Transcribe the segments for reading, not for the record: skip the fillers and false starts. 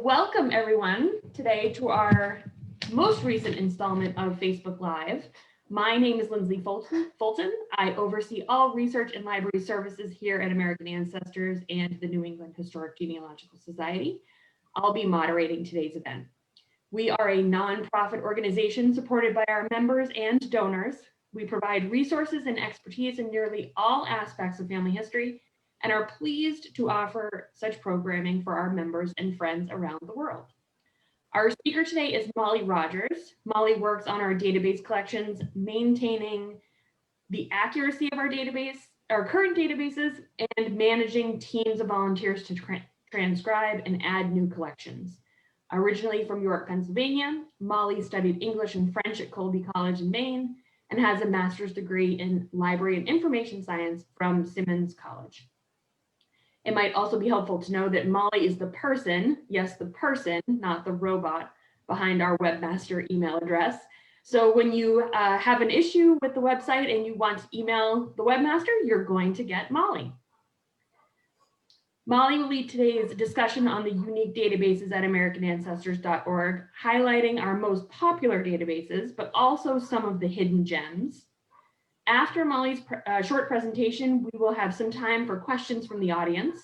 Welcome everyone today to our most recent installment of Facebook Live. My name is Lindsay Fulton. I oversee all research and library services here at American Ancestors and the New England Historic Genealogical Society. I'll be moderating today's event. We are a nonprofit organization supported by our members and donors. We provide resources and expertise in nearly all aspects of family history and are pleased to offer such programming for our members and friends around the world. Our speaker today is Molly Rogers. Molly works on our database collections, maintaining the accuracy of our database, our current databases, and managing teams of volunteers to transcribe and add new collections. Originally from York, Pennsylvania, Molly studied English and French at Colby College in Maine and has a master's degree in library and information science from Simmons College. It might also be helpful to know that Molly is the person, yes, the person, not the robot, behind our webmaster email address. So when you have an issue with the website and you want to email the webmaster, you're going to get Molly. Molly will lead today's discussion on the unique databases at AmericanAncestors.org, highlighting our most popular databases, but also some of the hidden gems. After Molly's short presentation, we will have some time for questions from the audience.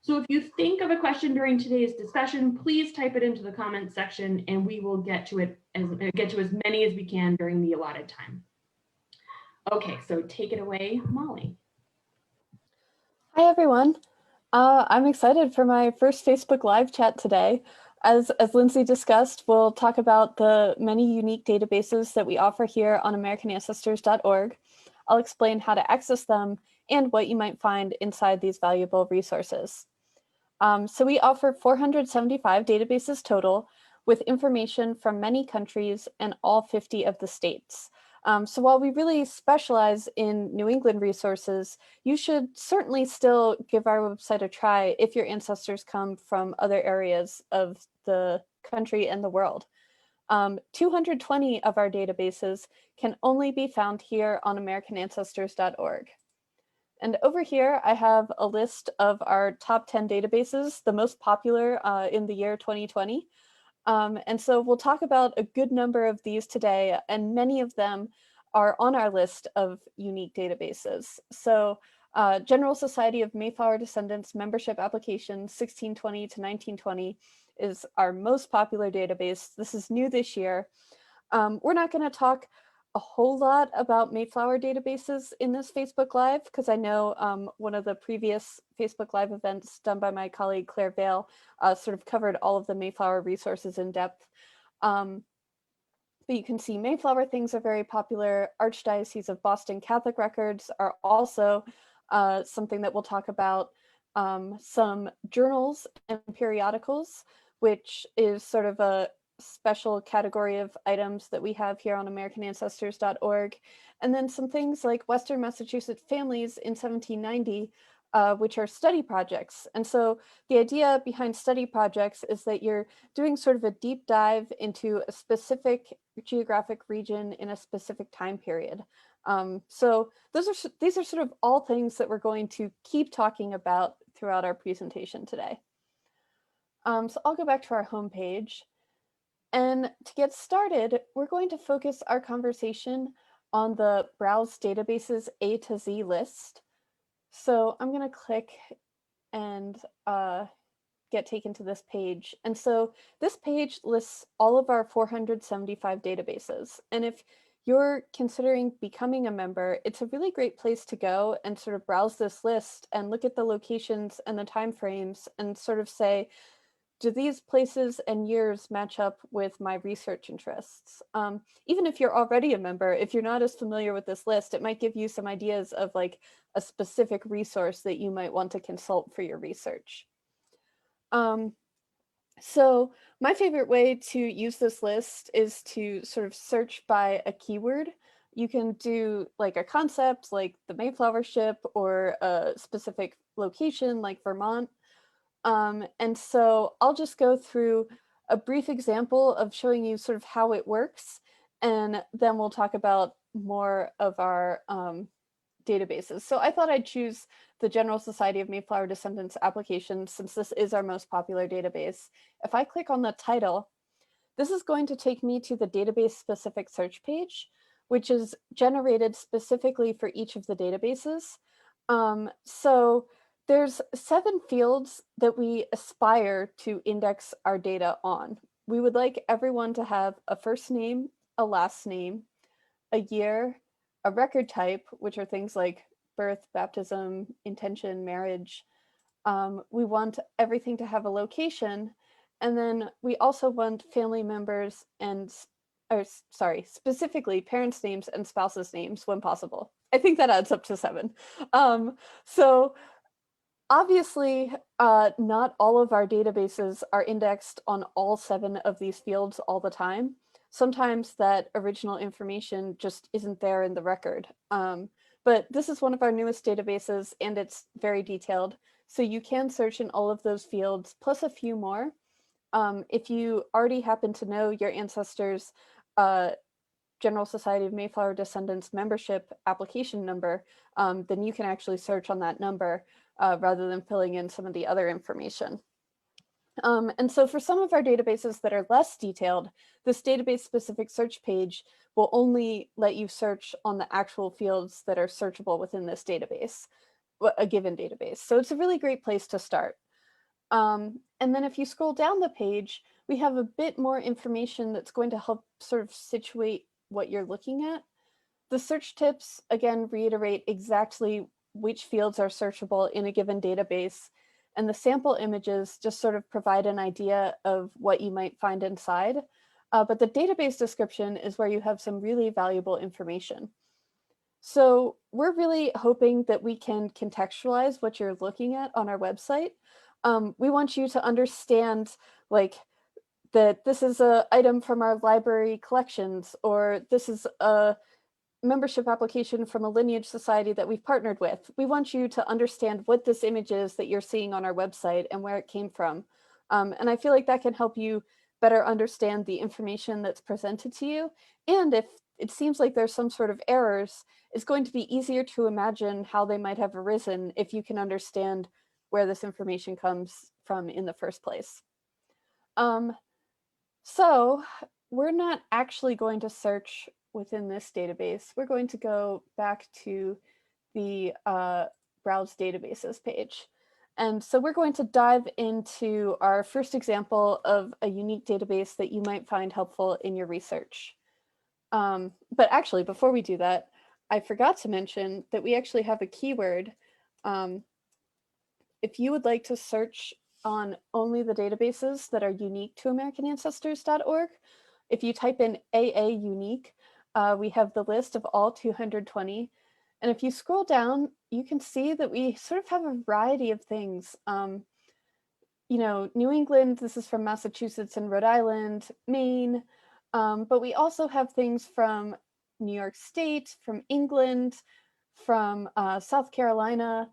So if you think of a question during today's discussion, please type it into the comments section and we will get to as many as we can during the allotted time. Okay, so take it away, Molly. Hi, everyone. I'm excited for my first Facebook Live chat today. As Lindsay discussed, we'll talk about the many unique databases that we offer here on AmericanAncestors.org. I'll explain how to access them and what you might find inside these valuable resources. So we offer 475 databases total with information from many countries and all 50 of the states. So while we really specialize in New England resources, you should certainly still give our website a try if your ancestors come from other areas of the country and the world. 220 of our databases can only be found here on AmericanAncestors.org. And over here, I have a list of our top 10 databases, the most popular in the year 2020. And so we'll talk about a good number of these today, and many of them are on our list of unique databases. So General Society of Mayflower Descendants Membership Application 1620 to 1920 is our most popular database. This is new this year. We're not going to talk a whole lot about Mayflower databases in this Facebook Live, because I know one of the previous Facebook Live events done by my colleague Claire Vale sort of covered all of the Mayflower resources in depth. But you can see Mayflower things are very popular. Archdiocese of Boston Catholic records are also something that we'll talk about. Some journals and periodicals, which is sort of a special category of items that we have here on AmericanAncestors.org. And then some things like Western Massachusetts families in 1790, which are study projects. And so the idea behind study projects is that you're doing sort of a deep dive into a specific geographic region in a specific time period. So these are sort of all things that we're going to keep talking about throughout our presentation today. So I'll go back to our homepage. And to get started, we're going to focus our conversation on the Browse Databases A to Z list. So I'm going to click and get taken to this page. And so this page lists all of our 475 databases. And if you're considering becoming a member, it's a really great place to go and sort of browse this list and look at the locations and the timeframes and sort of say, do these places and years match up with my research interests? Even if you're already a member, if you're not as familiar with this list, it might give you some ideas of like a specific resource that you might want to consult for your research. So my favorite way to use this list is to sort of search by a keyword. You can do like a concept like the Mayflower ship or a specific location like Vermont. And so I'll just go through a brief example of showing you sort of how it works, and then we'll talk about more of our databases. So I thought I'd choose the General Society of Mayflower Descendants application since this is our most popular database. If I click on the title, this is going to take me to the database specific search page, which is generated specifically for each of the databases. So there's 7 fields that we aspire to index our data on. We would like everyone to have a first name, a last name, a year, a record type, which are things like birth, baptism, intention, marriage. We want everything to have a location. And then we also want family members and, specifically parents' names and spouses' names when possible. I think that adds up to 7. So obviously, not all of our databases are indexed on all 7 of these fields all the time. Sometimes that original information just isn't there in the record. But this is one of our newest databases and it's very detailed. So you can search in all of those fields, plus a few more. If you already happen to know your ancestors' General Society of Mayflower Descendants membership application number, then you can actually search on that number rather than filling in some of the other information. And so for some of our databases that are less detailed, this database specific search page will only let you search on the actual fields that are searchable within this database, a given database. So it's a really great place to start. And then if you scroll down the page, we have a bit more information that's going to help sort of situate what you're looking at. The search tips, again, reiterate exactly which fields are searchable in a given database. And the sample images just sort of provide an idea of what you might find inside. But the database description is where you have some really valuable information. So we're really hoping that we can contextualize what you're looking at on our website. We want you to understand like that this is an item from our library collections, or this is a membership application from a lineage society that we've partnered with. We want you to understand what this image is that you're seeing on our website and where it came from. And I feel like that can help you better understand the information that's presented to you. And if it seems like there's some sort of errors, it's going to be easier to imagine how they might have arisen if you can understand where this information comes from in the first place. So we're not actually going to search within this database. We're going to go back to the Browse Databases page. And so we're going to dive into our first example of a unique database that you might find helpful in your research. But actually, before we do that, I forgot to mention that we actually have a keyword. If you would like to search on only the databases that are unique to AmericanAncestors.org, if you type in AA unique, we have the list of all 220. And if you scroll down, you can see that we sort of have a variety of things. You know, New England, this is from Massachusetts and Rhode Island, Maine, but we also have things from New York State, from England, from South Carolina.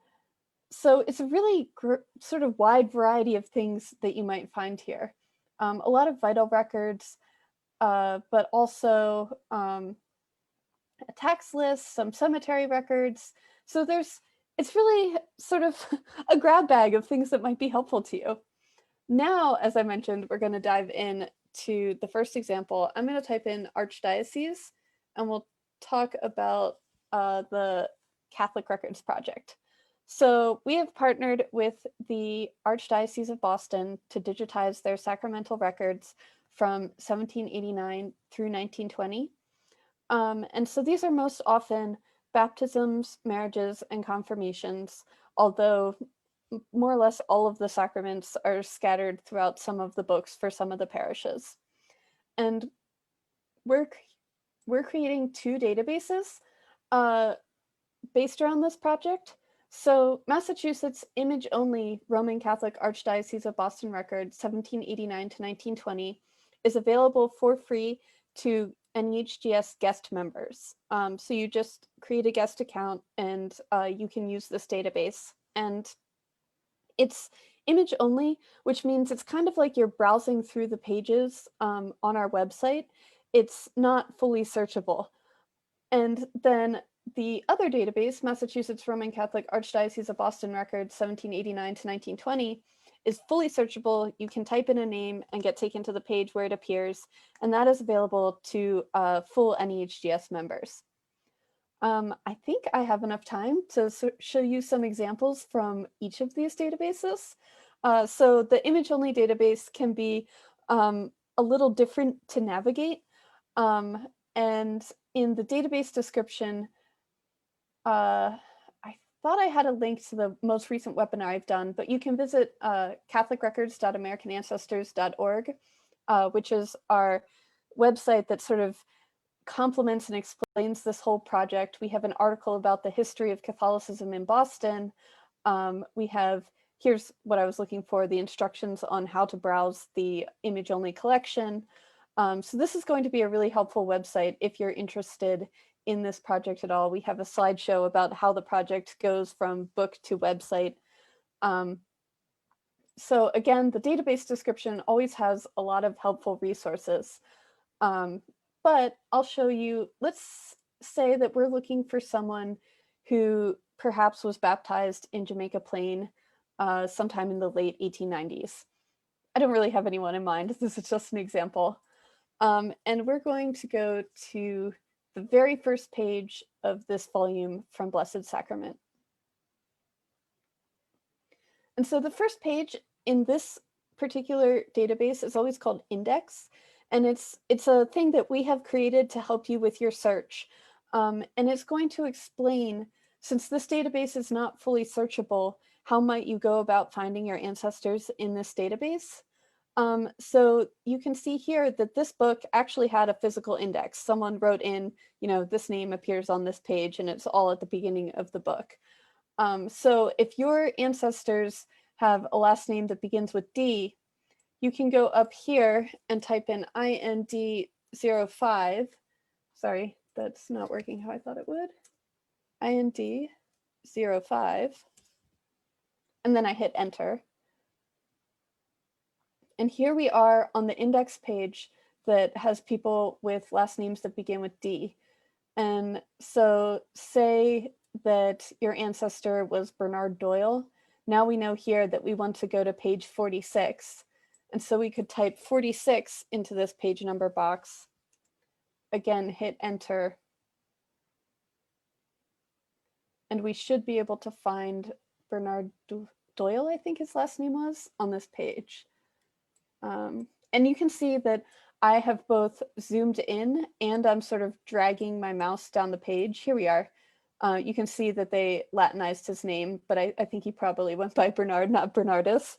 So it's a really sort of wide variety of things that you might find here. A lot of vital records, but also a tax list, some cemetery records. So it's really sort of a grab bag of things that might be helpful to you. Now, as I mentioned, we're going to dive in to the first example. I'm going to type in Archdiocese, and we'll talk about the Catholic Records Project. So we have partnered with the Archdiocese of Boston to digitize their sacramental records from 1789 through 1920. And so these are most often baptisms, marriages, and confirmations, although more or less all of the sacraments are scattered throughout some of the books for some of the parishes. And we're creating 2 databases based around this project. So Massachusetts image-only Roman Catholic Archdiocese of Boston record 1789 to 1920 is available for free to NEHGS guest members. So you just create a guest account and you can use this database. And it's image only, which means it's kind of like you're browsing through the pages on our website. It's not fully searchable. And then the other database, Massachusetts Roman Catholic Archdiocese of Boston Records 1789 to 1920, is fully searchable. You can type in a name and get taken to the page where it appears, and that is available to full NEHGS members. I think I have enough time to show you some examples from each of these databases. So the image-only database can be a little different to navigate. And in the database description, I thought I had a link to the most recent webinar I've done, but you can visit catholicrecords.americanancestors.org, which is our website that sort of complements and explains this whole project. We have an article about the history of Catholicism in Boston. We have, here's what I was looking for, the instructions on how to browse the image-only collection. So this is going to be a really helpful website if you're interested in this project at all. We have a slideshow about how the project goes from book to website. So again, the database description always has a lot of helpful resources. But I'll show you, let's say that we're looking for someone who perhaps was baptized in Jamaica Plain sometime in the late 1890s. I don't really have anyone in mind. This is just an example. And we're going to go to the very first page of this volume from Blessed Sacrament. And so the first page in this particular database is always called index. And it's a thing that we have created to help you with your search. And it's going to explain, since this database is not fully searchable, how might you go about finding your ancestors in this database? So you can see here that this book actually had a physical index. Someone wrote in, you know, this name appears on this page and it's all at the beginning of the book. So if your ancestors have a last name that begins with D, you can go up here and type in IND05. Sorry, that's not working how I thought it would. IND05. And then I hit enter. And here we are on the index page that has people with last names that begin with D. And so say that your ancestor was Bernard Doyle. Now we know here that we want to go to page 46. And so we could type 46 into this page number box. Again, hit enter. And we should be able to find Bernard Doyle, I think his last name was, on this page. And you can see that I have both zoomed in and I'm sort of dragging my mouse down the page. Here we are. You can see that they Latinized his name, but I think he probably went by Bernard, not Bernardus.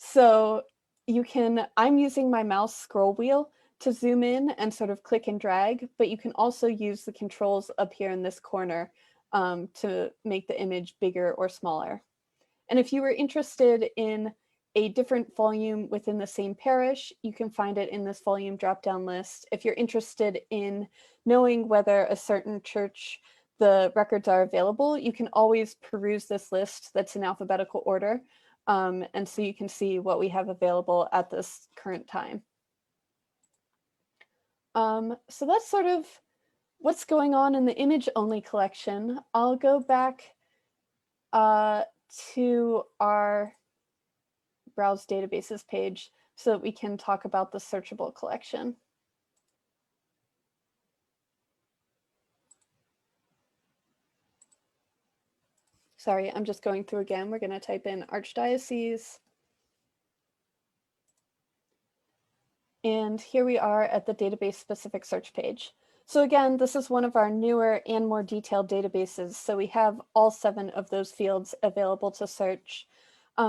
So you can, I'm using my mouse scroll wheel to zoom in and sort of click and drag, but you can also use the controls up here in this corner to make the image bigger or smaller. And if you were interested in a different volume within the same parish, you can find it in this volume drop-down list. If you're interested in knowing whether a certain church the records are available, you can always peruse this list that's in alphabetical order. And so you can see what we have available at this current time. So that's sort of what's going on in the image-only collection. I'll go back to our Browse Databases page so that we can talk about the searchable collection. Sorry, I'm just going through again. We're going to type in Archdiocese. And here we are at the database specific search page. So again, this is one of our newer and more detailed databases. So we have all 7 of those fields available to search.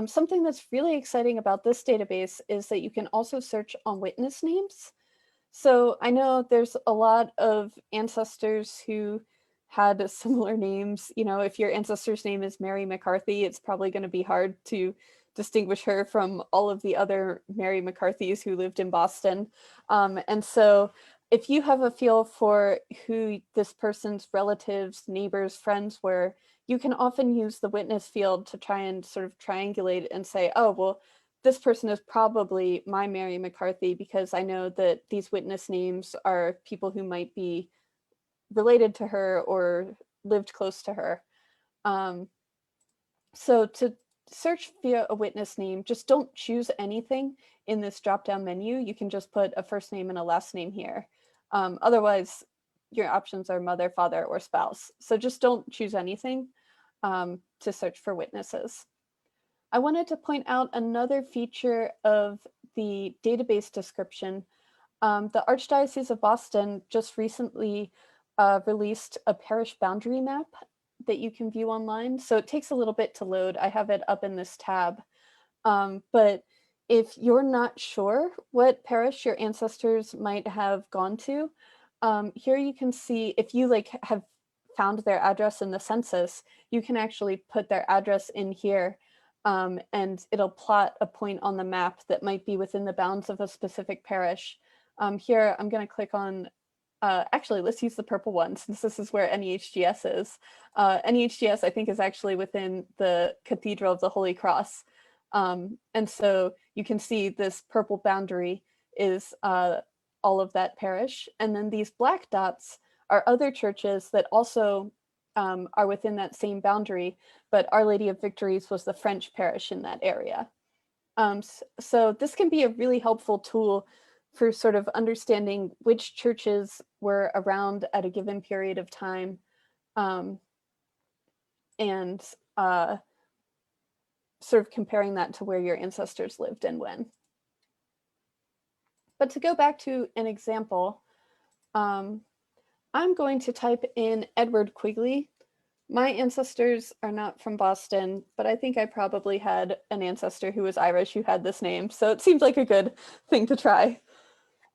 Something that's really exciting about this database is that you can also search on witness names. So I know there's a lot of ancestors who had similar names. You know, if your ancestor's name is Mary McCarthy, it's probably going to be hard to distinguish her from all of the other Mary McCarthys who lived in Boston. And so if you have a feel for who this person's relatives, neighbors, friends were, you can often use the witness field to try and sort of triangulate and say, oh, well, this person is probably my Mary McCarthy because I know that these witness names are people who might be related to her or lived close to her. So to search via a witness name, just don't choose anything in this drop-down menu. You can just put a first name and a last name here. Otherwise, your options are mother, father, or spouse. So just don't choose anything to search for witnesses. I wanted to point out another feature of the database description. The Archdiocese of Boston just recently released a parish boundary map that you can view online. So it takes a little bit to load. I have it up in this tab. But if you're not sure what parish your ancestors might have gone to, here you can see if you have found their address in the census, you can actually put their address in here, and it'll plot a point on the map that might be within the bounds of a specific parish. Here, I'm going to click on, actually, let's use the purple one since this is where NEHGS is. NEHGS, I think, is actually within the Cathedral of the Holy Cross. And so you can see this purple boundary is all of that parish. And then these black dots are other churches that also are within that same boundary, but Our Lady of Victories was the French parish in that area. So this can be a really helpful tool for sort of understanding which churches were around at a given period of time, and sort of comparing that to where your ancestors lived and when. But to go back to an example, I'm going to type in Edward Quigley. My ancestors are not from Boston, but I think I probably had an ancestor who was Irish who had this name, so it seems like a good thing to try.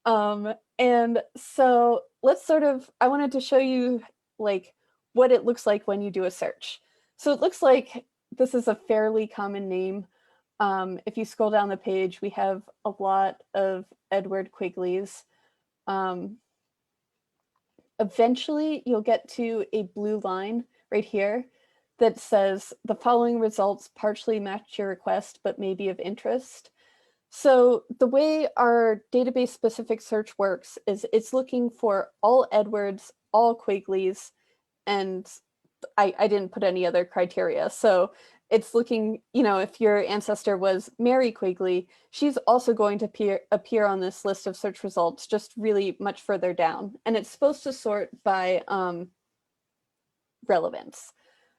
And so let's I wanted to show you what it looks like when you do a search. So it looks like this is a fairly common name. If you scroll down the page, we have a lot of Edward Quigleys. Eventually, you'll get to a blue line right here that says the following results partially match your request, but may be of interest. So the way our database specific search works is it's looking for all Edwards, all Quigleys, and I didn't put any other criteria. So it's looking, if your ancestor was Mary Quigley, she's also going to appear on this list of search results, just really much further down. And it's supposed to sort by relevance.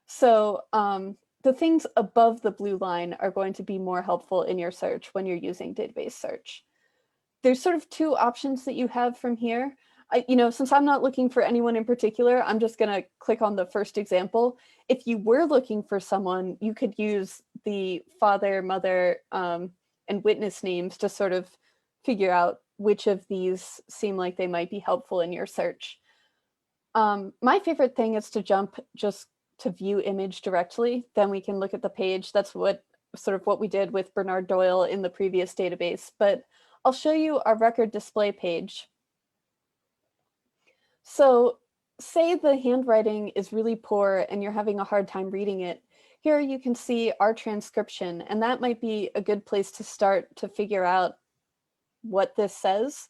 So the things above the blue line are going to be more helpful in your search when you're using database search. There's sort of two options that you have from here. Since I'm not looking for anyone in particular, I'm just going to click on the first example. If you were looking for someone, you could use the father, mother, and witness names to sort of figure out which of these seem like they might be helpful in your search. My favorite thing is to jump just to view image directly. Then we can look at the page. That's what we did with Bernard Doyle in the previous database. But I'll show you our record display page. So say the handwriting is really poor and you're having a hard time reading it. Here you can see our transcription, and that might be a good place to start to figure out what this says.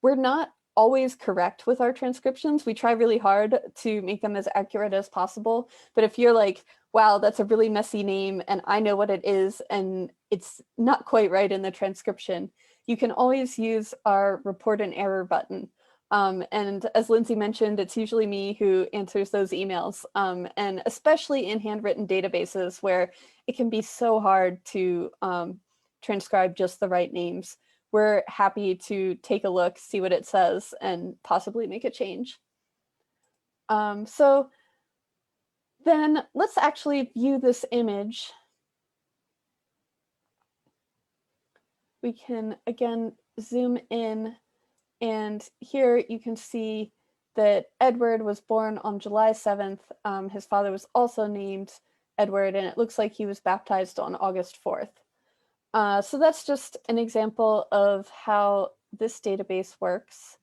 We're not always correct with our transcriptions. We try really hard to make them as accurate as possible. But if you're like, wow, that's a really messy name and I know what it is and it's not quite right in the transcription, you can always use our report an error button. And as Lindsay mentioned, it's usually me who answers those emails, and especially in handwritten databases where it can be so hard to transcribe just the right names. We're happy to take a look, see what it says, and possibly make a change. So then let's actually view this image. We can, again, zoom in. And here you can see that Edward was born on July 7th. His father was also named Edward, and it looks like he was baptized on August 4th. So that's just an example of how this database works.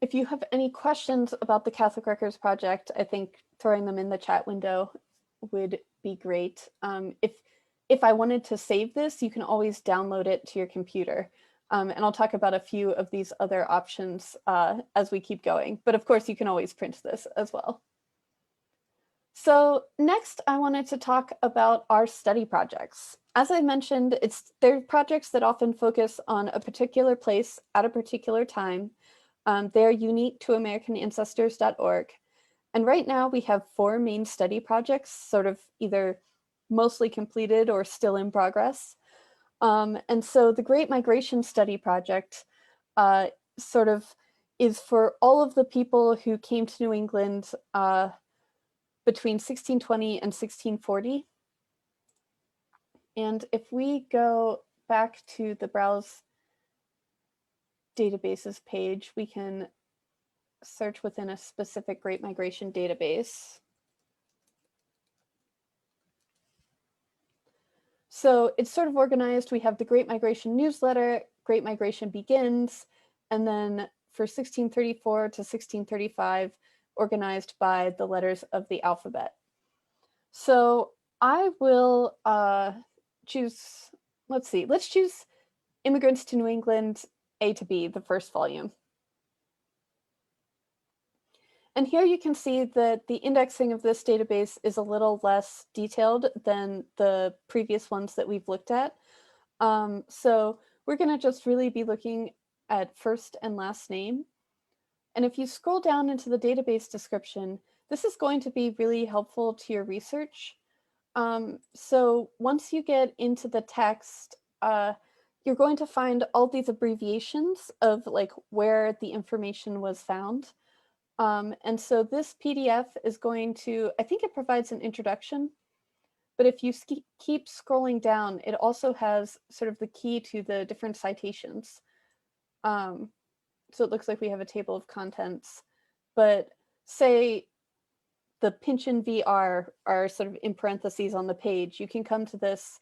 If you have any questions about the Catholic Records Project, I think throwing them in the chat window would be great. If I wanted to save this, you can always download it to your computer. And I'll talk about a few of these other options as we keep going. But of course, you can always print this as well. So next, I wanted to talk about our study projects. As I mentioned, they're projects that often focus on a particular place at a particular time. They're unique to AmericanAncestors.org. And right now we have 4 main study projects, sort of either mostly completed or still in progress. And so the Great Migration Study Project sort of is for all of the people who came to New England between 1620 and 1640. And if we go back to the Browse Databases page, we can search within a specific Great Migration database. So it's sort of organized. We have the Great Migration newsletter, Great Migration Begins, and then for 1634 to 1635, organized by the letters of the alphabet. So I will choose, let's choose Immigrants to New England, A to B, the first volume. And here you can see that the indexing of this database is a little less detailed than the previous ones that we've looked at. So we're going to just really be looking at first and last name. And if you scroll down into the database description, this is going to be really helpful to your research. So once you get into the text, you're going to find all these abbreviations of like where the information was found. And so this PDF is going to, I think it provides an introduction, but if you keep scrolling down, it also has sort of the key to the different citations. So it looks like we have a table of contents, but say the Pynchon VR are sort of in parentheses on the page, you can come to this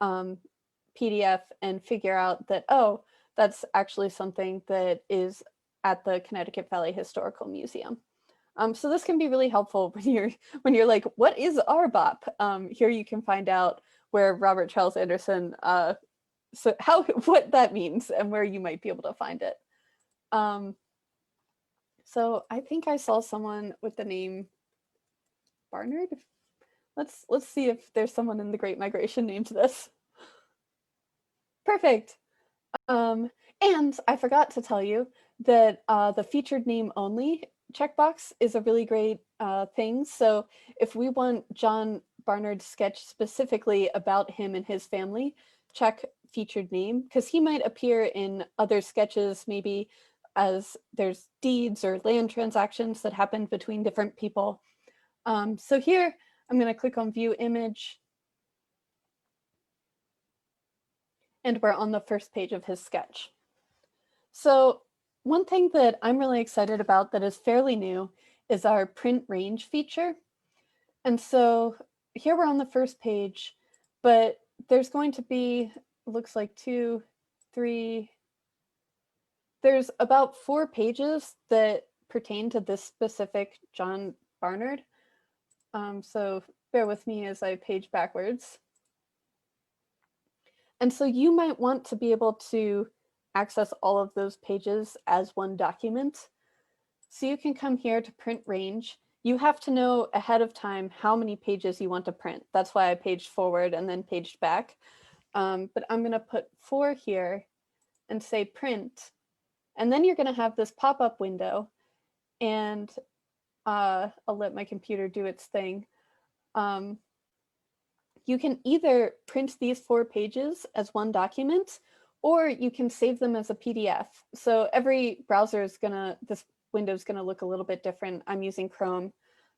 PDF and figure out that, oh, that's actually something that is at the Connecticut Valley Historical Museum. So this can be really helpful when you're like, what is RBOP? Here you can find out where Robert Charles Anderson, what that means and where you might be able to find it. So I think I saw someone with the name Barnard. Let's see if there's someone in the Great Migration named this. Perfect. And I forgot to tell you that the featured name only checkbox is a really great thing. So if we want John Barnard's sketch specifically about him and his family, check featured name, because he might appear in other sketches, maybe as there's deeds or land transactions that happened between different people. So here I'm going to click on view image. And we're on the first page of his sketch. So one thing that I'm really excited about that is fairly new is our print range feature. And so here we're on the first page, but there's going to be, looks like 2, 3, there's about 4 pages that pertain to this specific John Barnard. So bear with me as I page backwards. And so you might want to be able to access all of those pages as one document. So you can come here to print range. You have to know ahead of time how many pages you want to print. That's why I paged forward and then paged back. But I'm going to put 4 here and say print. And then you're going to have this pop-up window. And I'll let my computer do its thing. You can either print these 4 pages as one document, or you can save them as a PDF. So every browser is this window is gonna look a little bit different. I'm using Chrome,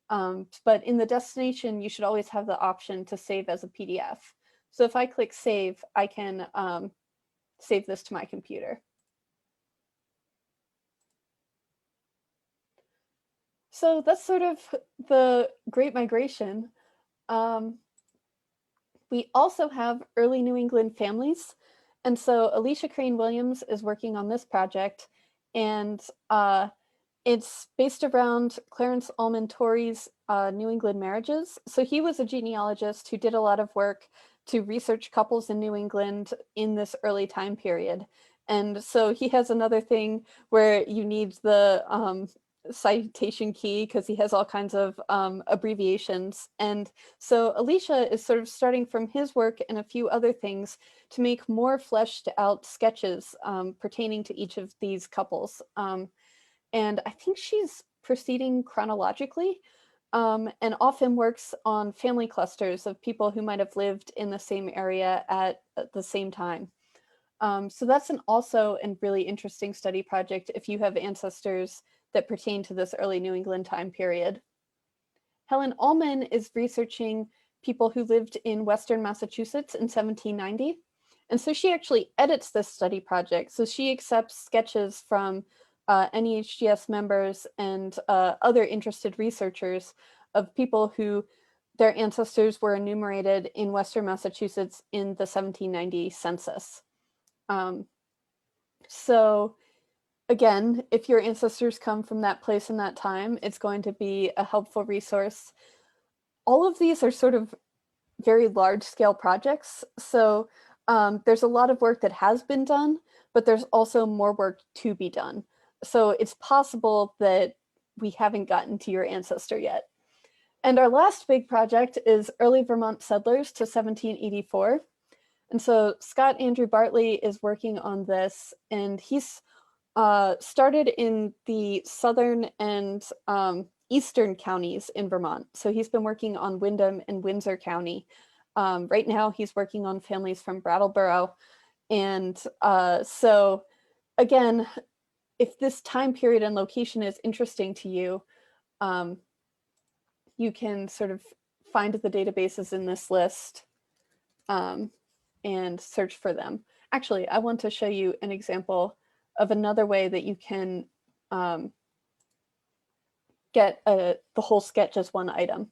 but in the destination, you should always have the option to save as a PDF. So if I click save, I can save this to my computer. So that's sort of the Great Migration. We also have early New England families. And so Alicia Crane Williams is working on this project, and it's based around Clarence Allman Torrey's New England marriages. So he was a genealogist who did a lot of work to research couples in New England in this early time period. And so he has another thing where you need the citation key because he has all kinds of abbreviations. And so Alicia is sort of starting from his work and a few other things to make more fleshed out sketches pertaining to each of these couples. And I think she's proceeding chronologically, and often works on family clusters of people who might have lived in the same area at the same time. So that's also a really interesting study project if you have ancestors that pertain to this early New England time period. Helen Ullman is researching people who lived in Western Massachusetts in 1790. And so she actually edits this study project. So she accepts sketches from NEHGS members and other interested researchers of people who their ancestors were enumerated in Western Massachusetts in the 1790 census. So again, if your ancestors come from that place in that time, it's going to be a helpful resource. All of these are sort of very large scale projects. So there's a lot of work that has been done, but there's also more work to be done. So it's possible that we haven't gotten to your ancestor yet. And our last big project is early Vermont settlers to 1784. And so Scott Andrew Bartley is working on this, and he's started in the southern and eastern counties in Vermont. So he's been working on Windham and Windsor County. Right now he's working on families from Brattleboro. And so again, if this time period and location is interesting to you, you can sort of find the databases in this list and search for them. Actually, I want to show you an example of another way that you can get the whole sketch as one item.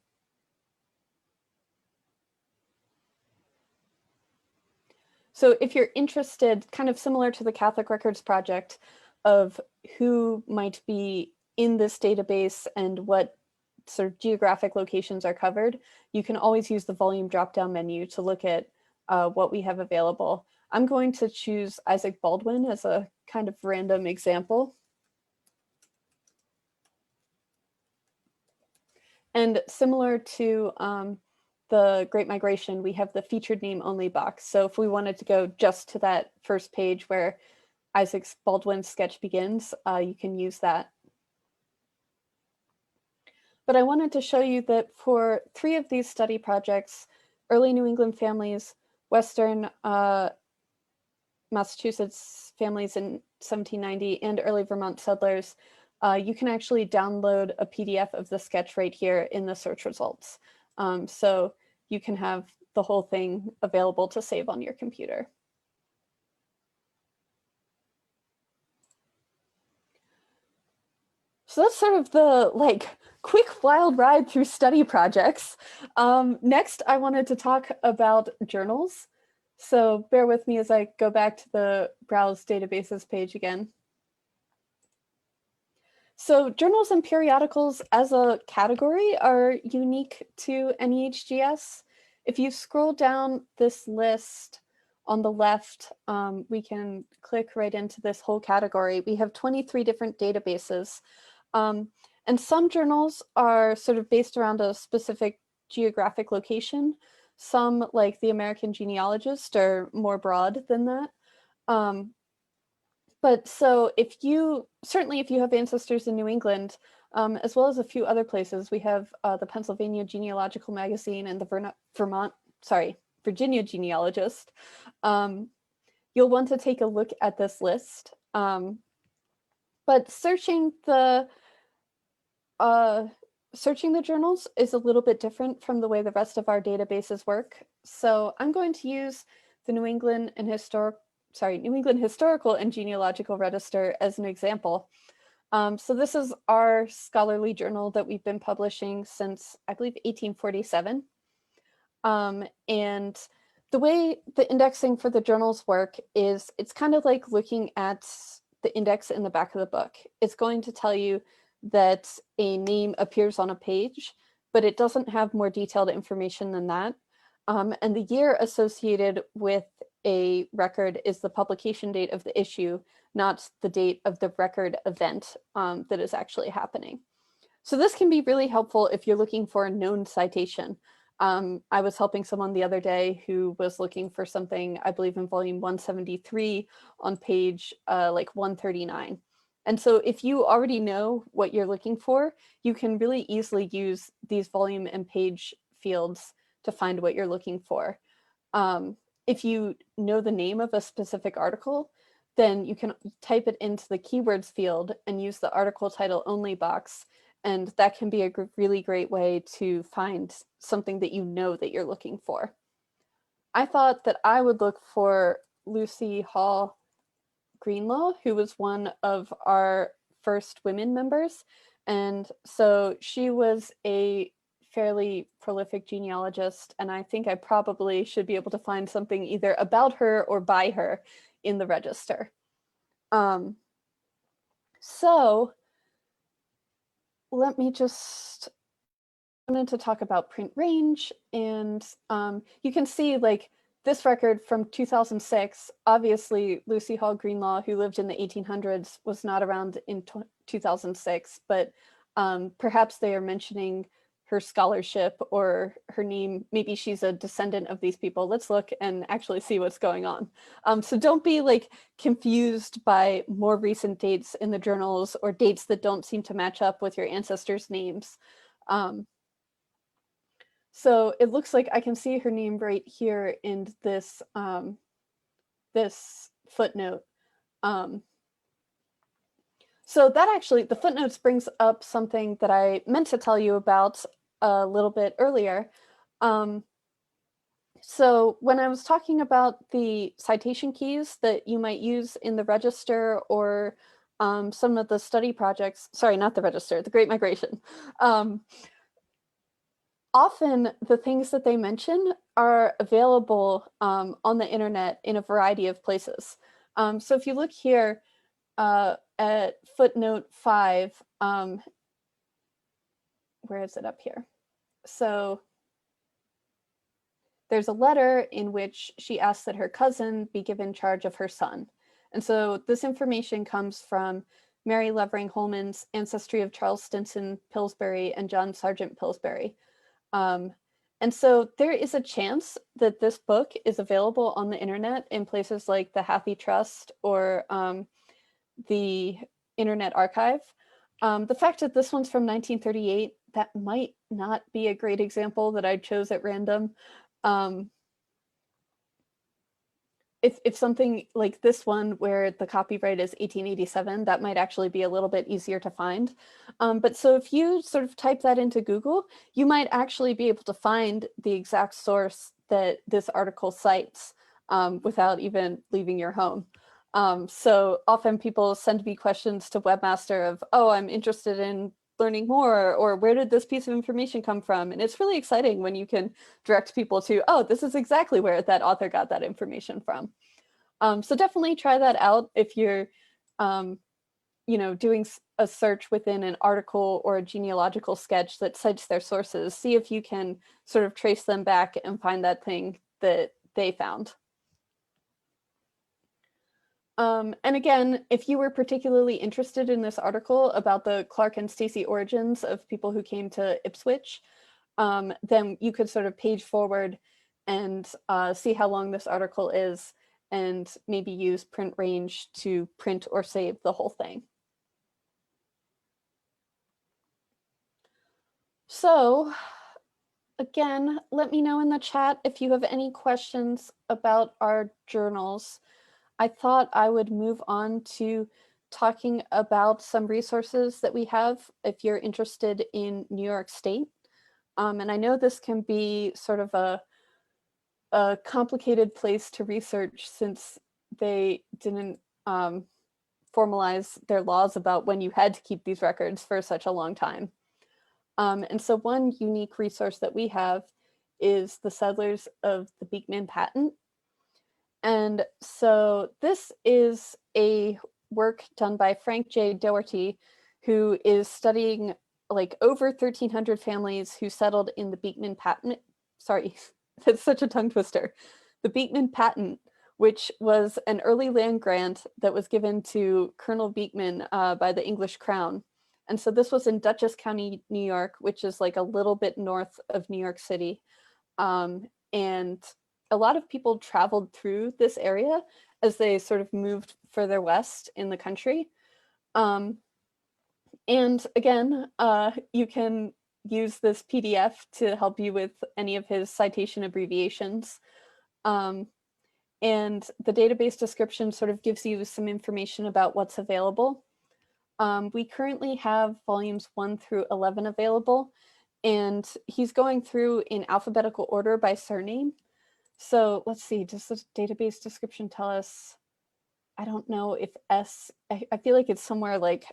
So if you're interested, kind of similar to the Catholic Records Project, of who might be in this database and what sort of geographic locations are covered, you can always use the volume drop-down menu to look at what we have available. I'm going to choose Isaac Baldwin as a kind of random example. And similar to the Great Migration, we have the featured name only box. So if we wanted to go just to that first page where Isaac Baldwin's sketch begins, you can use that. But I wanted to show you that for 3 of these study projects, early New England families, Western Massachusetts families in 1790, and early Vermont settlers, you can actually download a PDF of the sketch right here in the search results. So you can have the whole thing available to save on your computer. So that's sort of the quick wild ride through study projects. Next, I wanted to talk about journals. So bear with me as I go back to the Browse Databases page again. So journals and periodicals as a category are unique to NEHGS. If you scroll down this list on the left, we can click right into this whole category. We have 23 different databases. And some journals are sort of based around a specific geographic location. Some, like the American Genealogist, are more broad than that. But so certainly if you have ancestors in New England, as well as a few other places, we have the Pennsylvania Genealogical Magazine and the Virginia Genealogist. You'll want to take a look at this list. But searching the journals is a little bit different from the way the rest of our databases work. So I'm going to use the New England Historical and Genealogical Register as an example. So this is our scholarly journal that we've been publishing since, I believe, 1847. And the way the indexing for the journals work is it's kind of like looking at the index in the back of the book. It's going to tell you that a name appears on a page, but it doesn't have more detailed information than that. And the year associated with a record is the publication date of the issue, not the date of the record event that is actually happening. So this can be really helpful if you're looking for a known citation. I was helping someone the other day who was looking for something, I believe in volume 173 on page like 139. And so if you already know what you're looking for, you can really easily use these volume and page fields to find what you're looking for. If you know the name of a specific article, then you can type it into the keywords field and use the article title only box. And that can be a really great way to find something that you know that you're looking for. I thought that I would look for Lucy Hall Greenlaw, who was one of our first women members. And so she was a fairly prolific genealogist, and I think I probably should be able to find something either about her or by her in the register. So let me just, I wanted to talk about print range, and you can see like this record from 2006, obviously Lucy Hall Greenlaw, who lived in the 1800s, was not around in 2006, but perhaps they are mentioning her scholarship or her name. Maybe she's a descendant of these people. Let's look and actually see what's going on. So don't be like confused by more recent dates in the journals or dates that don't seem to match up with your ancestors' names. So it looks like I can see her name right here in this, this footnote. So that actually, the footnotes brings up something that I meant to tell you about a little bit earlier. So when I was talking about the citation keys that you might use in the register or some of the study projects, sorry, not the register, the Great Migration. Often the things that they mention are available on the internet in a variety of places. So if you look here at footnote 5, where is it up here? So there's a letter in which she asks that her cousin be given charge of her son. And so this information comes from Mary Levering Holman's Ancestry of Charles Stinson Pillsbury and John Sargent Pillsbury. And so there is a chance that this book is available on the internet in places like the Hathi Trust or the Internet Archive. The fact that this one's from 1938, that might not be a great example that I chose at random. If something like this one where the copyright is 1887, that might actually be a little bit easier to find. But so if you sort of type that into Google, you might actually be able to find the exact source that this article cites without even leaving your home. So often people send me questions to Webmaster of, oh, I'm interested in learning more, or where did this piece of information come from? And it's really exciting when you can direct people to, oh, this is exactly where that author got that information from. So definitely try that out if you're, doing a search within an article or a genealogical sketch that cites their sources. See if you can sort of trace them back and find that thing that they found. And again, if you were particularly interested in this article about the Clark and Stacy origins of people who came to Ipswich, then you could sort of page forward and see how long this article is and maybe use print range to print or save the whole thing. So again, let me know in the chat if you have any questions about our journals. I thought I would move on to talking about some resources that we have if you're interested in New York State. And I know this can be sort of a complicated place to research since they didn't formalize their laws about when you had to keep these records for such a long time. And so one unique resource that we have is the Settlers of the Beekman Patent. And so this is a work done by Frank J. Doherty, who is studying like over 1,300 families who settled in the Beekman Patent. Sorry, that's such a tongue twister. The Beekman Patent, which was an early land grant that was given to Colonel Bateman by the English Crown. And so this was in Dutchess County, New York, which is like a little bit north of New York City. And a lot of people traveled through this area as they sort of moved further west in the country. And again, you can use this PDF to help you with any of his citation abbreviations. And the database description sort of gives you some information about what's available. We currently have volumes 1 through 11 available, and he's going through in alphabetical order by surname. So let's see, does the database description tell us? I don't know if I feel like it's somewhere like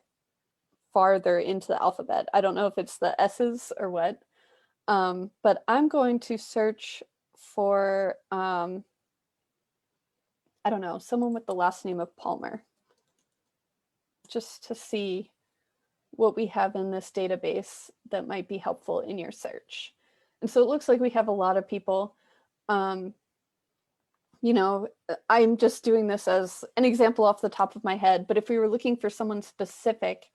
farther into the alphabet. I don't know if it's the S's or what, but I'm going to search for, I don't know, someone with the last name of Palmer, just to see what we have in this database that might be helpful in your search. And so it looks like we have a lot of people. You know, I'm just doing this as an example off the top of my head, but if we were looking for someone specific,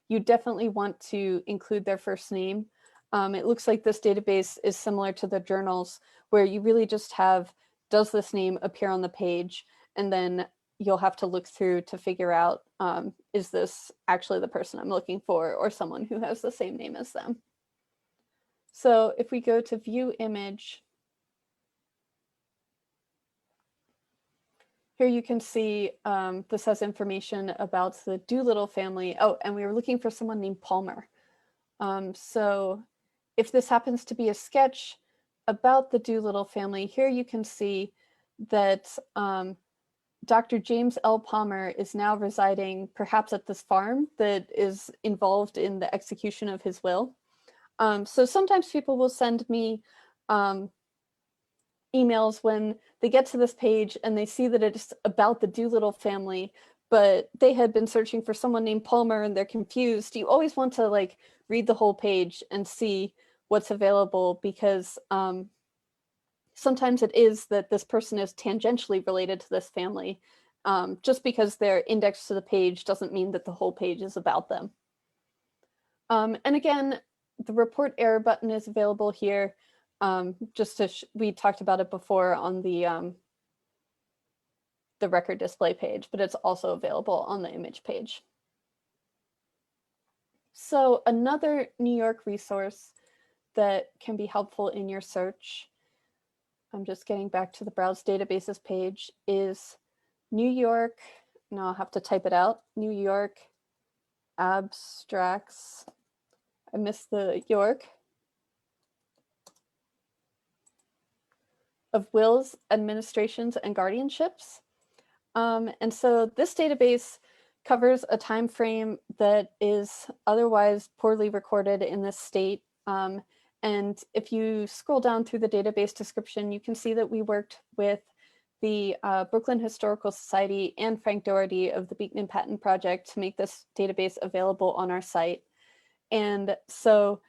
you definitely want to include their first name. It looks like this database is similar to the journals, where you really just have, does this name appear on the page? And then you'll have to look through to figure out, is this actually the person I'm looking for, or someone who has the same name as them? So if we go to view image, here you can see this has information about the Doolittle family. Oh, and we were looking for someone named Palmer. So if this happens to be a sketch about the Doolittle family, here you can see that Dr. James L. Palmer is now residing perhaps at this farm that is involved in the execution of his will. So sometimes people will send me emails when they get to this page and they see that it's about the Doolittle family, but they had been searching for someone named Palmer and they're confused. You always want to like read the whole page and see what's available, because sometimes it is that this person is tangentially related to this family. Just because they're indexed to the page doesn't mean that the whole page is about them. And again, the report error button is available here. Just to we talked about it before on the record display page, but it's also available on the image page. So another New York resource that can be helpful in your search, I'm just getting back to the Browse Databases page, is New York, now I'll have to type it out, New York abstracts, I missed the York, of wills, administrations, and guardianships. And so this database covers a time frame that is otherwise poorly recorded in this state. And if you scroll down through the database description, you can see that we worked with the Brooklyn Historical Society and Frank Doherty of the Beekman Patent Project to make this database available on our site. And so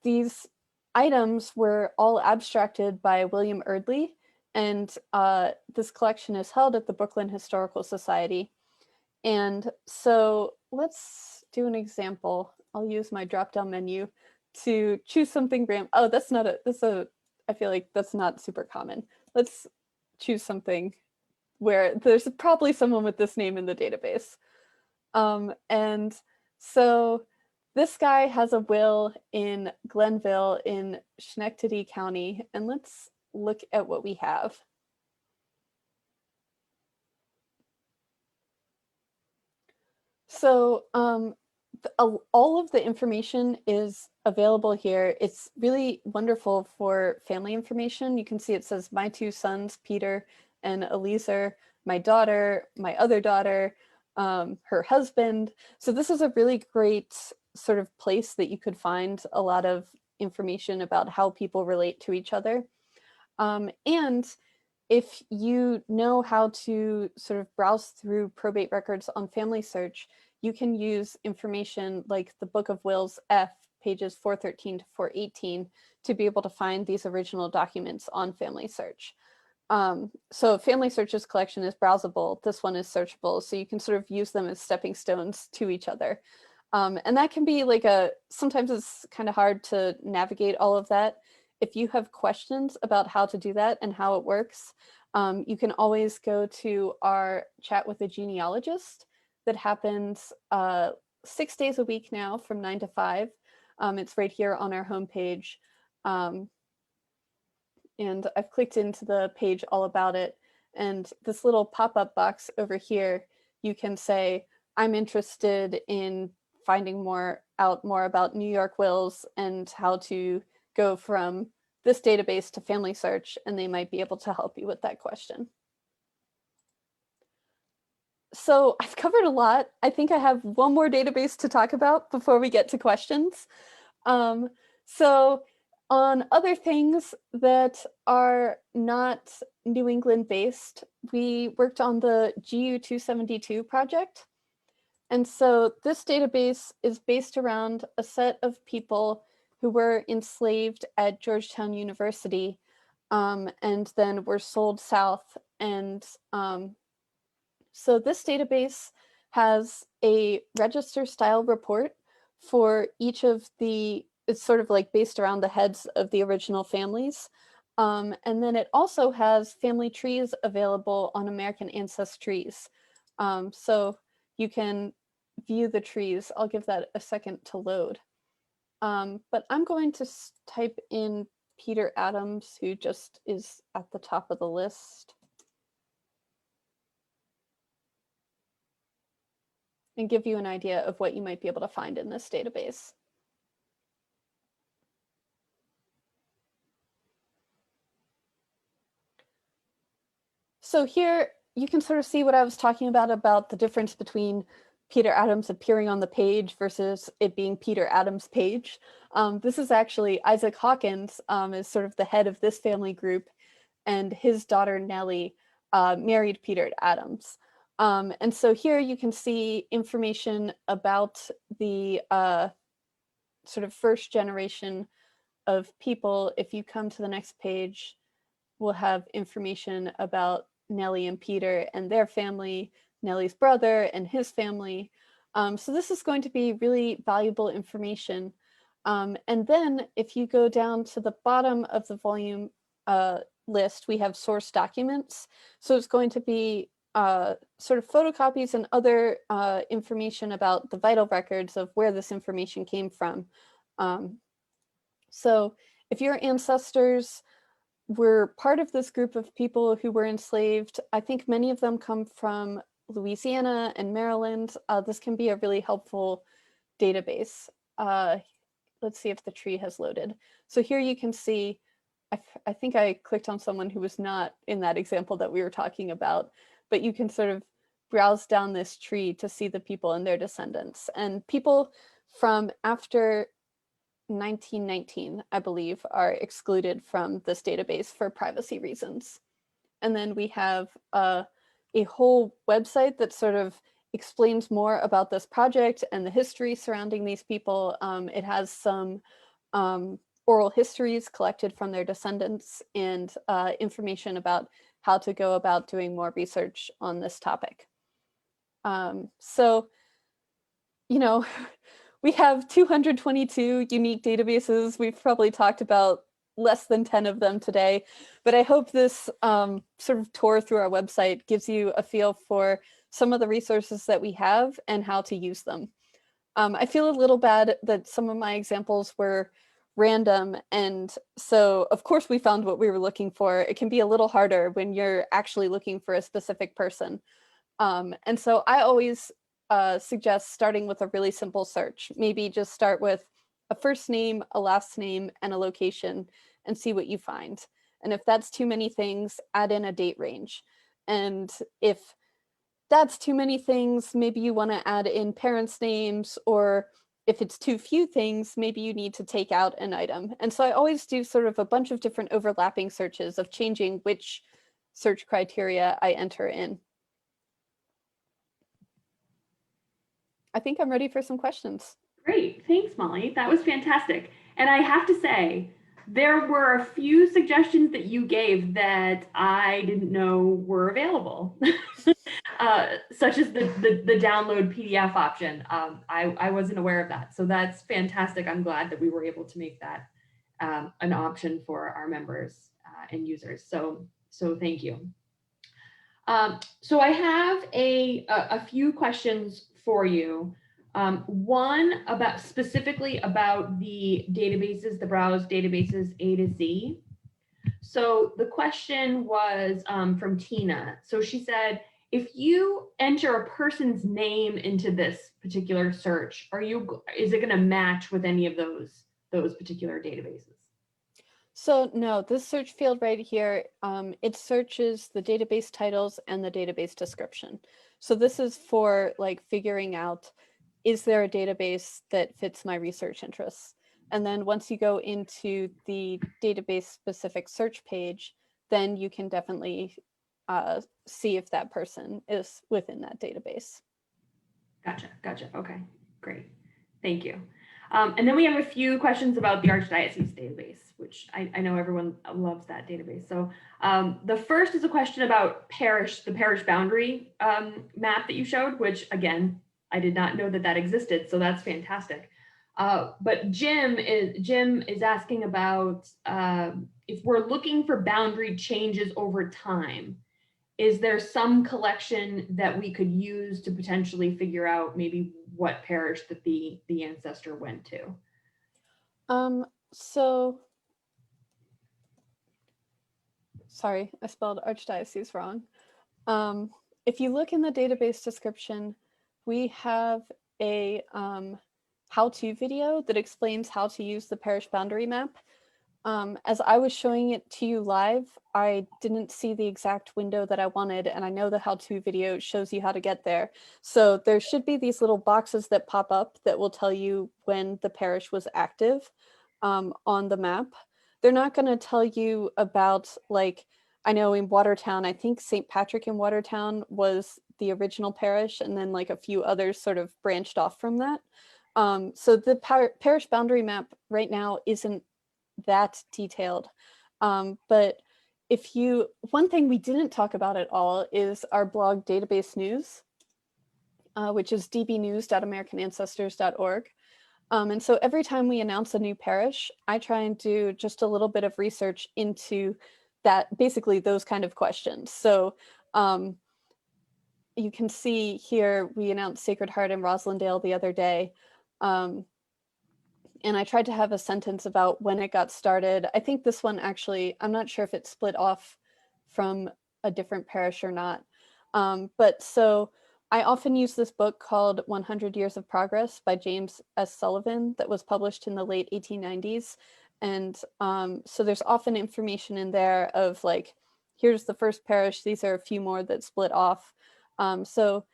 these items were all abstracted by William Erdley, and this collection is held at the Brooklyn Historical Society. And so let's do an example. I'll use my drop-down menu to choose something random. Oh, that's not I feel like that's not super common. Let's choose something where there's probably someone with this name in the database. And so this guy has a will in Glenville in Schenectady County, and let's look at what we have. So all of the information is available here. It's really wonderful for family information. You can see it says my two sons, Peter and Eliezer, my daughter, my other daughter, her husband. So this is a really great sort of place that you could find a lot of information about how people relate to each other. And if you know how to sort of browse through probate records on Family Search, you can use information like the Book of Wills F, pages 413 to 418, to be able to find these original documents on Family Search. So Family Search's collection is browsable. This one is searchable. So you can sort of use them as stepping stones to each other. And that can be like sometimes it's kind of hard to navigate all of that. If you have questions about how to do that and how it works, you can always go to our chat with a genealogist that happens 6 days a week now from 9 to 5. It's right here on our homepage. And I've clicked into the page all about it. And this little pop-up box over here, you can say, I'm interested in finding out more about New York wills and how to go from this database to Family Search, and they might be able to help you with that question. So I've covered a lot. I think I have one more database to talk about before we get to questions. So on other things that are not New England based, we worked on the GU272 project. And so this database is based around a set of people who were enslaved at Georgetown University and then were sold south. And so this database has a register style report for each of it's sort of like based around the heads of the original families. And then it also has family trees available on American Ancestries. So you can view the trees. I'll give that a second to load. But I'm going to type in Peter Adams, who just is at the top of the list. And give you an idea of what you might be able to find in this database. So here you can sort of see what I was talking about the difference between Peter Adams appearing on the page versus it being Peter Adams' page. This is actually Isaac Hawkins is sort of the head of this family group, and his daughter Nellie married Peter Adams. And so here you can see information about the sort of first generation of people. If you come to the next page, we'll have information about Nellie and Peter and their family, Nellie's brother and his family. So this is going to be really valuable information. And then if you go down to the bottom of the volume list, we have source documents. So it's going to be sort of photocopies and other information about the vital records of where this information came from. So if your ancestors were part of this group of people who were enslaved, I think many of them come from Louisiana and Maryland. This can be a really helpful database. Let's see if the tree has loaded. So here you can see, I think I clicked on someone who was not in that example that we were talking about, but you can sort of browse down this tree to see the people and their descendants. And people from after 1919, I believe, are excluded from this database for privacy reasons. And then we have a whole website that sort of explains more about this project and the history surrounding these people. It has some oral histories collected from their descendants and information about how to go about doing more research on this topic. So, you know, we have 222 unique databases. We've probably talked about less than 10 of them today, but I hope this sort of tour through our website gives you a feel for some of the resources that we have and how to use them. I feel a little bad that some of my examples were random, and so of course we found what we were looking for. It can be a little harder when you're actually looking for a specific person. And so I always suggest starting with a really simple search. Maybe just start with a first name, a last name, and a location and see what you find. And if that's too many things, add in a date range. And if that's too many things, maybe you want to add in parents' names, or if it's too few things, maybe you need to take out an item. And so I always do sort of a bunch of different overlapping searches of changing which search criteria I enter in. I think I'm ready for some questions. Great, thanks, Molly. That was fantastic. And I have to say, there were a few suggestions that you gave that I didn't know were available, such as the download PDF option. I wasn't aware of that. So that's fantastic. I'm glad that we were able to make that an option for our members and users. So thank you. So I have a few questions for you. One about specifically about the databases, the browse databases A to Z. So the question was from Tina. So she said, if you enter a person's name into this particular search, is it going to match with any of those particular databases? So no, this search field right here, it searches the database titles and the database description. So this is for like figuring out, is there a database that fits my research interests? And then once you go into the database specific search page, then you can definitely see if that person is within that database. Gotcha. Okay, great. Thank you. And then we have a few questions about the Archdiocese database, which I know everyone loves that database. So the first is a question about the parish boundary map that you showed, which again, I did not know that existed. So that's fantastic. But Jim is asking about if we're looking for boundary changes over time, is there some collection that we could use to potentially figure out maybe what parish that the ancestor went to? So, sorry, I spelled archdiocese wrong. If you look in the database description, we have a how-to video that explains how to use the parish boundary map. As I was showing it to you live, I didn't see the exact window that I wanted, and I know the how-to video shows you how to get there. So there should be these little boxes that pop up that will tell you when the parish was active on the map. They're not going to tell you about, like, I know in Watertown, I think St. Patrick in Watertown was the original parish, and then like a few others sort of branched off from that. So the parish boundary map right now isn't that detailed. But one thing we didn't talk about at all is our blog database news, which is dbnews.americanancestors.org. And so every time we announce a new parish, I try and do just a little bit of research into that, basically those kind of questions. So you can see here, we announced Sacred Heart in Roslindale the other day. And I tried to have a sentence about when it got started. I think this one actually, I'm not sure if it split off from a different parish or not. But so I often use this book called 100 Years of Progress by James S. Sullivan that was published in the late 1890s. And so there's often information in there of like, here's the first parish, these are a few more that split off. So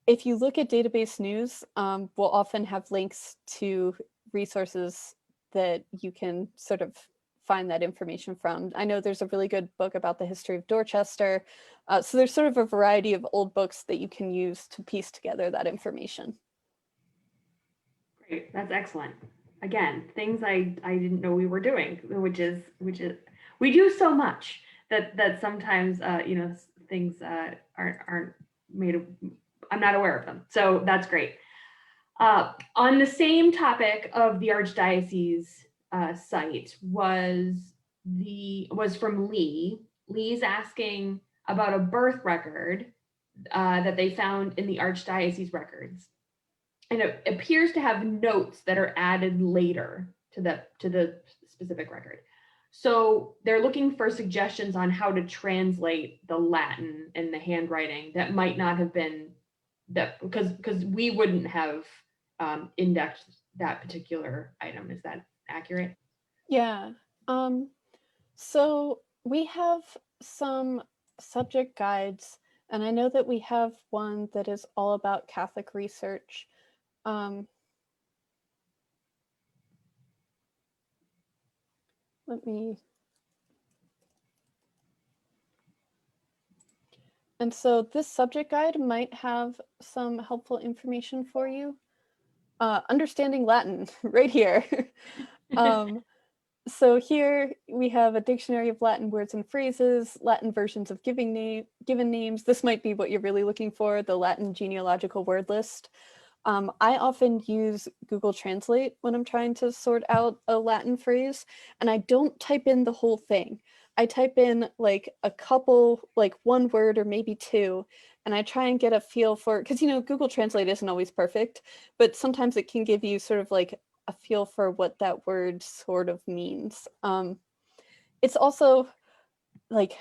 if you look at database news, we'll often have links to resources that you can sort of find that information from. I know there's a really good book about the history of Dorchester. So there's sort of a variety of old books that you can use to piece together that information. Great, that's excellent. Again, things I didn't know we were doing, which is we do so much that sometimes things aren't made. I'm not aware of them, so that's great. On the same topic of the Archdiocese site was from Lee. Lee's asking about a birth record that they found in the Archdiocese records, and it appears to have notes that are added later to the specific record. So they're looking for suggestions on how to translate the Latin and the handwriting that might not have been that, because we wouldn't have indexed that particular item. Is that accurate? Yeah. So we have some subject guides, and I know that we have one that is all about Catholic research. And so this subject guide might have some helpful information for you. Understanding Latin, right here. So here we have a dictionary of Latin words and phrases, Latin versions of given names. This might be what you're really looking for, the Latin genealogical word list. I often use Google Translate when I'm trying to sort out a Latin phrase, and I don't type in the whole thing. I type in like a couple, like one word or maybe two, and I try and get a feel for, because Google Translate isn't always perfect, but sometimes it can give you sort of like a feel for what that word sort of means. It's also like,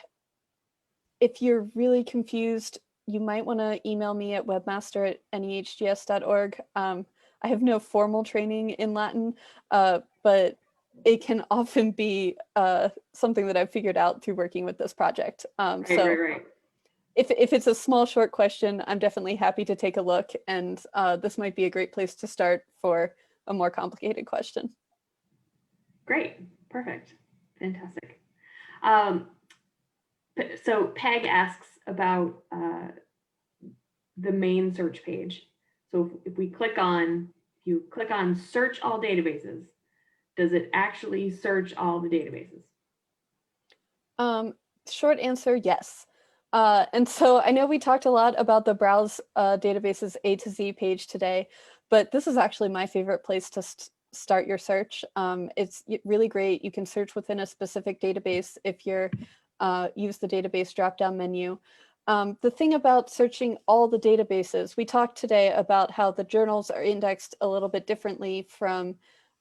if you're really confused, you might want to email me at webmaster@nehgs.org. I have no formal training in Latin, but it can often be something that I've figured out through working with this project. Right. If it's a small, short question, I'm definitely happy to take a look, and this might be a great place to start for a more complicated question. Great, perfect, fantastic. So Peg asks about the main search page. So if you click on search all databases, does it actually search all the databases? Short answer, yes. And so I know we talked a lot about the browse databases A to Z page today, but this is actually my favorite place to start your search. It's really great. You can search within a specific database if you're use the database drop-down menu. The thing about searching all the databases, we talked today about how the journals are indexed a little bit differently from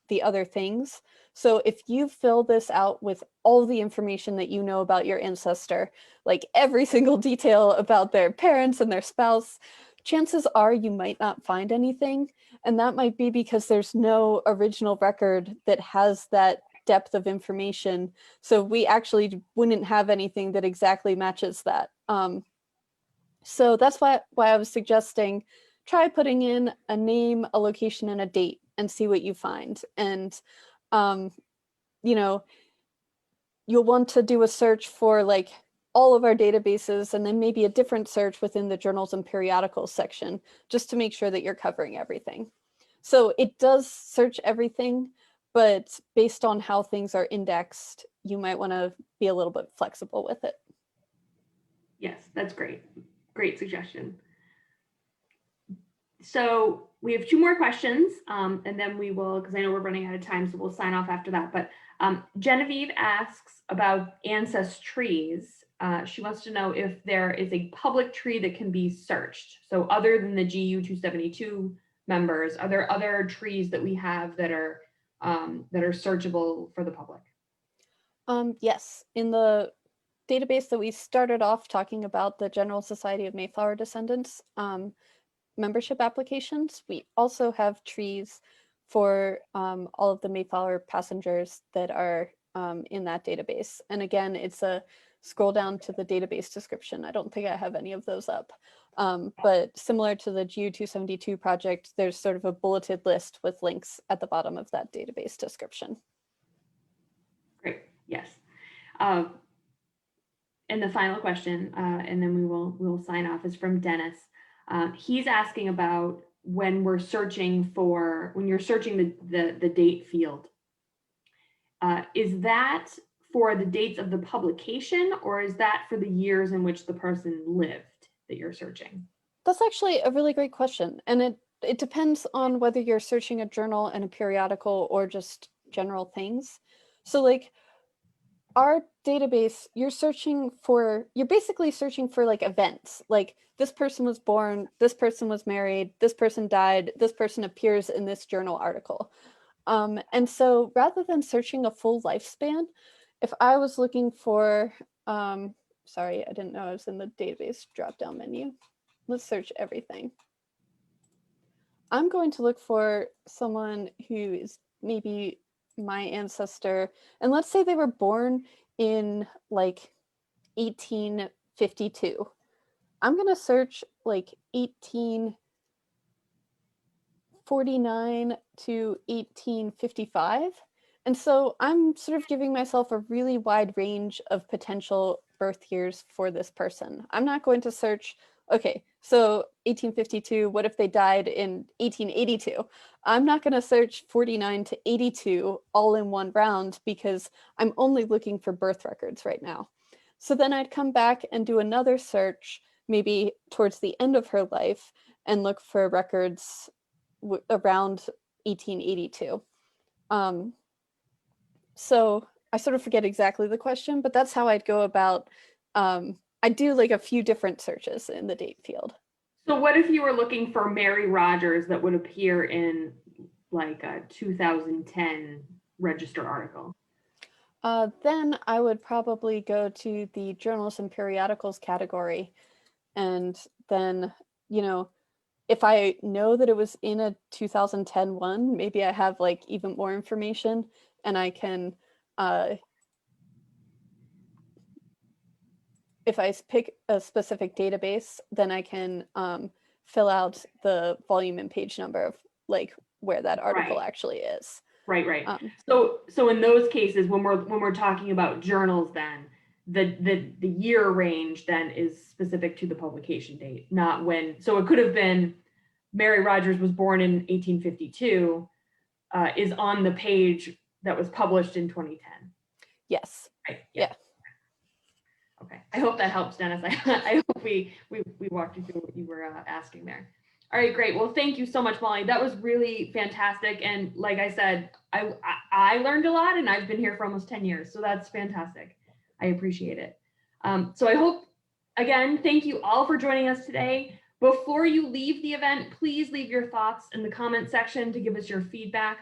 the other things. So if you fill this out with all the information that you know about your ancestor, like every single detail about their parents and their spouse, chances are you might not find anything. And that might be because there's no original record that has that depth of information. So we actually wouldn't have anything that exactly matches that. So that's why I was suggesting try putting in a name, a location, and a date and see what you find. And, you'll want to do a search for like all of our databases and then maybe a different search within the journals and periodicals section, just to make sure that you're covering everything. So it does search everything, but based on how things are indexed, you might want to be a little bit flexible with it. Yes, that's great. Great suggestion. So we have two more questions, and then we will, because I know we're running out of time, so we'll sign off after that. But Genevieve asks about ancestries. She wants to know if there is a public tree that can be searched. So other than the GU 272 members, are there other trees that we have that are searchable for the public? Yes, in the database that we started off talking about, the General Society of Mayflower Descendants membership applications, we also have trees for all of the Mayflower passengers that are in that database. And again, it's a scroll down to the database description. I don't think I have any of those up. But similar to the GU 272 project, there's sort of a bulleted list with links at the bottom of that database description. Great, yes. And the final question, and then we will sign off, is from Dennis. He's asking about when you're searching the date field. Is that for the dates of the publication, or is that for the years in which the person lived that you're searching? That's actually a really great question. And it depends on whether you're searching a journal and a periodical or just general things. So like our database, you're basically searching for like events, like this person was born, this person was married, this person died, this person appears in this journal article. And so rather than searching a full lifespan, if I was looking for, sorry, I didn't know I was in the database drop-down menu. Let's search everything. I'm going to look for someone who is maybe my ancestor, and let's say they were born in like 1852. I'm going to search like 1849 to 1855. And so I'm sort of giving myself a really wide range of potential birth years for this person. I'm not going to search okay, so 1852, what if they died in 1882? I'm not going to search 49 to 82 all in one round because I'm only looking for birth records right now. So then I'd come back and do another search, maybe towards the end of her life, and look for records around 1882. So I sort of forget exactly the question, but that's how I'd go about. I'd do like a few different searches in the date field. So what if you were looking for Mary Rogers that would appear in like a 2010 register article? Then I would probably go to the journals and periodicals category. And then, you know, if I know that it was in a 2010 one, maybe I have like even more information and I can, if I pick a specific database, then I can fill out the volume and page number of like where that article Right. actually is. Right. So in those cases, when we're talking about journals, then the year range then is specific to the publication date, not when. So it could have been Mary Rogers was born in 1852, is on the page that was published in 2010. Yes. Right. Yeah. Okay. I hope that helps, Dennis. I hope we walked you through what you were asking there. All right, great. Well, thank you so much, Molly. That was really fantastic. And like I said, I learned a lot, and I've been here for almost 10 years. So that's fantastic. I appreciate it. So I hope, again, thank you all for joining us today. Before you leave the event, please leave your thoughts in the comment section to give us your feedback.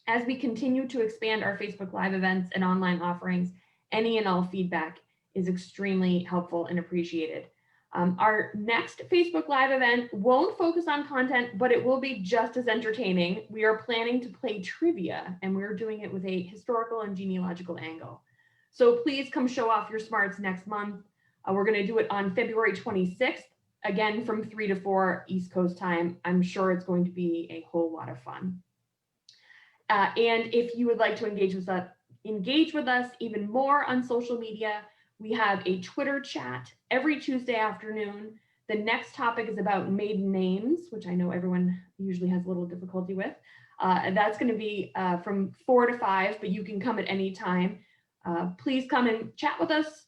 As we continue to expand our Facebook Live events and online offerings, any and all feedback is extremely helpful and appreciated. Our next Facebook Live event won't focus on content, but it will be just as entertaining. We are planning to play trivia, and we're doing it with a historical and genealogical angle. So please come show off your smarts next month. We're going to do it on February 26th, again from 3 to 4 East Coast time. I'm sure it's going to be a whole lot of fun. And if you would like to engage with us even more on social media, we have a Twitter chat every Tuesday afternoon. The next topic is about maiden names, which I know everyone usually has a little difficulty with. And that's going to be from 4 to 5, but you can come at any time. Please come and chat with us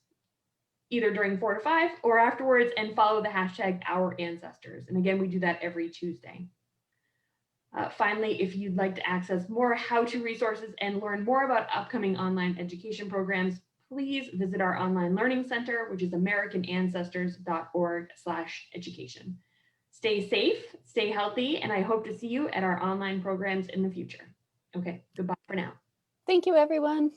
either during 4 to 5 or afterwards, and follow the hashtag #OurAncestors. And again, we do that every Tuesday. Finally, if you'd like to access more how-to resources and learn more about upcoming online education programs, please visit our online learning center, which is americanancestors.org/education. Stay safe, stay healthy, and I hope to see you at our online programs in the future. Okay, goodbye for now. Thank you, everyone.